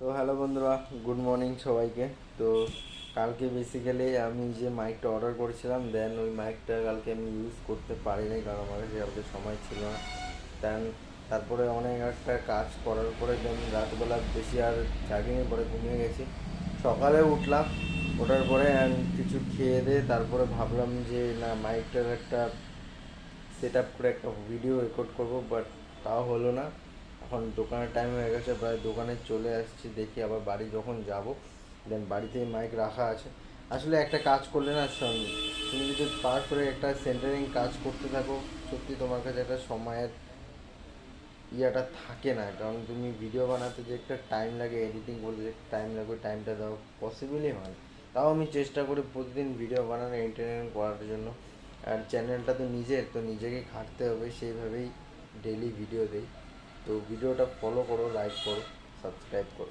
তো হ্যালো বন্ধুরা, good morning সবাইকে। তো কালকে বেসিক্যালি আমি যে মাইকটা অর্ডার করেছিলাম, দেন ওই মাইকটা কালকে আমি ইউজ করতে পারিনি, কারণ আমার কাছে কালকে সময় ছিল না। দেন তারপরে অনেক একটা কাজ করার পরে দেন রাতবেলা বেশি আর জাগিনি, পরে ঘুমিয়ে গেছি। সকালে উঠলাম, ওঠার পরে কিছু খেয়ে দিয়ে তারপরে ভাবলাম যে না, মাইকটার একটা সেট আপ করে একটা ভিডিও রেকর্ড করবো, বাট তাও হলো না। এখন দোকানের টাইম হয়ে গেছে, প্রায় দোকানে চলে আসছি। দেখি আবার বাড়ি যখন যাব, দেন বাড়িতেই মাইক রাখা আছে। আসলে একটা কাজ করলে না, তুমি যদি পার করে একটা সেন্টারিং কাজ করতে থাকো, সত্যি তোমার কাছে একটা সময়ের ইয়াটা থাকে না। কারণ তুমি ভিডিও বানাতে যে একটা টাইম লাগে, এডিটিং করতে যে টাইম লাগে, ওই টাইমটা দেওয়া পসিবলই হয় না। তাও আমি চেষ্টা করি প্রতিদিন ভিডিও বানানো, এন্টারটেনমেন্ট করার জন্য। আর চ্যানেলটা তো নিজের, তো নিজেকেই খাটতে হবে, সেইভাবেই ডেলি ভিডিও দেই। তো ভিডিওটা ফলো করো, লাইক করো, সাবস্ক্রাইব করো।